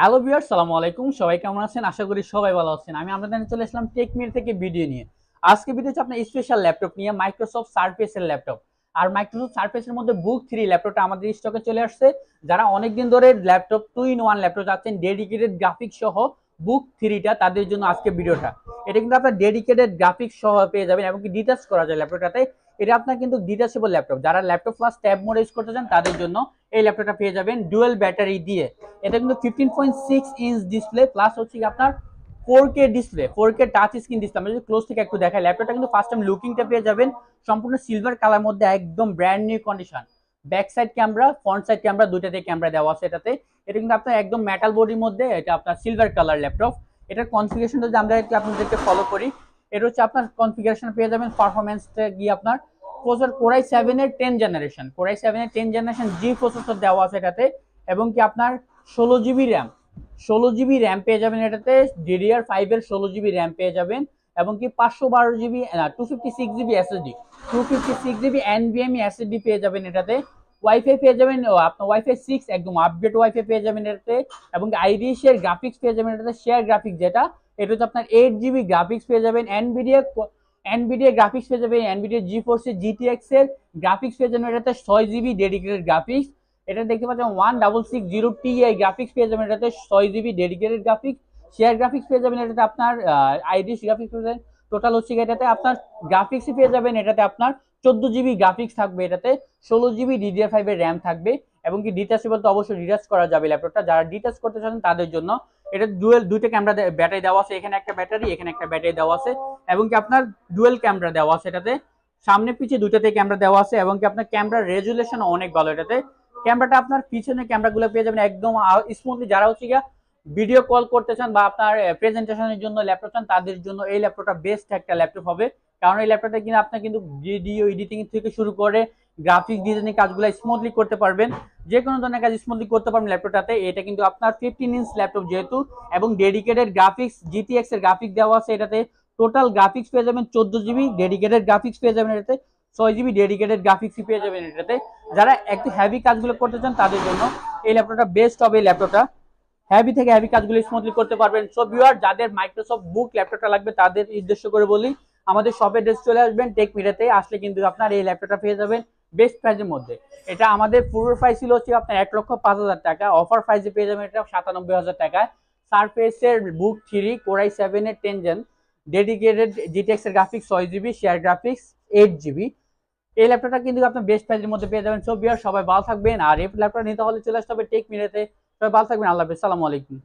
Hello viewers, আসসালামু আলাইকুম। সবাই কেমন আছেন? আশা করি সবাই ভালো আছেন। আমি আপনাদের জন্য চলে আসলাম টেকমির থেকে ভিডিও নিয়ে। আজকে ভিডিও হচ্ছে আপনার স্পেশাল ল্যাপটপ নিয়ে, মাইক্রোসফট সারফেস এর ল্যাপটপ। আর মাইক্রোসফট সারফেস এর মধ্যে বুক 3 ল্যাপটপটা আমাদের স্টকে চলে আসছে। যারা অনেকদিন ধরে ল্যাপটপ 2-in-1 ল্যাপটপ চাচ্ছেন ডেডিকেটেড গ্রাফিক্স সহ বুক 3টা, তাদের জন্য আজকে ভিডিওটা। এটা কিন্তু আপনার ডেডিকেটেড গ্রাফিক্স সহ পেয়ে যাবেন এবং কি ডিটাচ করা যায় ল্যাপটপটাতে। এটা আপনার কিন্তু ডিটাচেবল ল্যাপটপ। যারা laptop plus tab mode use করতে চান তাদের জন্য এই ল্যাপটপটা পেয়ে যাবেন ডুয়েল ব্যাটারি দিয়ে। এটা কিন্তু 15.6 ইঞ্চ ডিসপ্লে প্লাস হচ্ছে আপনার 4K display, 4K touch screen display. আমরা যদি ক্লোজ থেকে একটু দেখাই, ল্যাপটপটা কিন্তু ফার্স্ট টাইম লুকিংটা পেয়ে যাবেন সম্পূর্ণ সিলভার কালার মধ্যে, একদম brand new condition. Back side camera, front side camera দুইটাতে ক্যামেরা দেওয়া আছে এটাতে। এটা কিন্তু আপনার একদম মেটাল বডির মধ্যে, এটা আপনার সিলভার কালার ল্যাপটপ। এটার কনফিগারেশনটা যদি আমরা একটু আপনাদেরকে ফলো করি, এটা হচ্ছে আপনার কনফিগারেশন পেয়ে যাবেন পারফরমেন্সটা গিয়ে আপনার প্রসেসর কোরাই 7 এর 10 জেনারেশন, কোরাই 7 এর 10 জেনারেশন জি প্রসেসর দেওয়া আছে এটাতে। এবং কি আপনার 16 জিবি র্যাম, 16 জিবি র্যাম পেয়ে যাবেন এটাতে। DDR5 এর 16 জিবি র্যাম পেয়ে যাবেন এবং কি 512 GB 256 GB SSD, 256 GB NVMe SSD পেয়ে যাবেন এটাতে। ওয়াইফাই পেয়ে যাবেন আপনার ওয়াইফাই 6 একদম আপডেট ওয়াইফাই পেয়ে যাবেন এটাতে। এবং আইরিশ এর গ্রাফিক্স পেয়ে যাবেন এটাতে, শেয়ার গ্রাফিক্স যেটা, এটা হচ্ছে আপনার 8 জিবি গ্রাফিক্স পেয়ে যাবেন। এনভিডিয়া গ্রাফিক্স পেয়ে যাবেন, এনভিডিয়া GeForce GTX এর গ্রাফিক্স পেয়ে যাবেন এটাতে 6 জিবি ডেডিকেটেড গ্রাফিক্স। এটা দেখতে পাচ্ছেন 1660 Ti গ্রাফিক্স পেয়ে যাবেন এটাতে, 6 GB dedicated graphics. Share graphics পেয়ে যাবেন এটাতে আপনার, আইরিশ গ্রাফিক্স পেয়ে যাবেন। টোটাল হচ্ছে এটাতে আপনার গ্রাফিক্স পেয়ে যাবেন এটাতে আপনার 14 জিবি গ্রাফিক্স থাকবে এটাতে, 16 জিবি DDR5 এর র্যাম থাকবে। এবং কি ডিটাচেবল তো অবশ্যই ডিটাচ করা যাবে ল্যাপটপটা, যারা ডিটাচ করতে চান তাদের জন্য। এটা দুইটা ক্যামেরা ব্যাটারি দেওয়া আছে, এখানে একটা ব্যাটারি, এখানে একটা ব্যাটারি দেওয়া আছে। এবং কি আপনার ডুয়েল ক্যামেরা দেওয়া আছে এটাতে, সামনে পিছে দুইটাতে ক্যামেরা দেওয়া আছে। এবং কি আপনার ক্যামেরা রেজুলেশন অনেক ভালো এটাতে। ক্যামেরাটা আপনার পিছনে ক্যামেরাগুলো পেয়ে যাবেন একদম স্মুথলি। যারা হচ্ছে গিয়া ভিডিও কল করতে চান বা আপনার প্রেজেন্টেশনের জন্য ল্যাপটপ চান, তাদের জন্য এই ল্যাপটপটা বেস্ট একটা ল্যাপটপ হবে। কারণ এই ল্যাপটপটা কিন্তু আপনার কিন্তু ভিডিও এডিটিং থেকে শুরু করে গ্রাফিক্স ডিজাইনিং কাজগুলো স্মুথলি করতে পারবেন, যে কোনো ধরনের কাজ স্মুথলি করতে পারবেন ল্যাপটপটাতে। এটা কিন্তু আপনার 15 ইঞ্চ ল্যাপটপ যেহেতু, এবং ডেডিকেটেড গ্রাফিক্স GTX এর গ্রাফিক্স দেওয়া আছে এটাতে। টোটাল গ্রাফিক্স পেয়ে যাবেন 14 জিবি, ডেডিকেটেড গ্রাফিক্স পেয়ে যাবেন এটাতে 6 জিবি ডেডিকেটেড গ্রাফিক্স পেয়ে যাবেন এটাতে। যারা একটু হেভি কাজগুলো করতে চান তাদের জন্য এই ল্যাপটপটা বেস্ট হবে। এই ল্যাপটপটা হেভি থেকে হেভি কাজগুলো স্মুথলি করতে পারবেন। সো ভিউয়ার, যাদের মাইক্রোসফট বুক ল্যাপটপটা লাগবে তাদের উদ্দেশ্য করে বলি, আমাদের শপে ড্রেস চলে আসবেন টেক মিরাতে। আসলে কিন্তু আপনার এই ল্যাপটপটা পেয়ে যাবেন বেস্ট প্রাইসের মধ্যে। এটা আমাদের পূর্ব প্রাইস ছিল হচ্ছে আপনার 1,05,000 টাকা, অফার প্রাইসে পেয়ে যাবেন এটা 97,000 টাকায়। সারফেসের বুক 3 কোরাই 7 এর 10 জেন ডেডিকেটেড GTX এর graphics, 6 GB share graphics, 8 GB. এই ল্যাপটপটা কিন্তু আপনার বেস্ট প্রাইসের মধ্যে পেয়ে যাবেন। সো ভিউয়ার, সবাই ভালো থাকবেন। আর এই ল্যাপটপ নিতে হলে চলে আসতে হবে টেক মিরাতে। সবাই ভালো থাকবেন। আল্লাহ হাফেজ, আসসালামু আলাইকুম।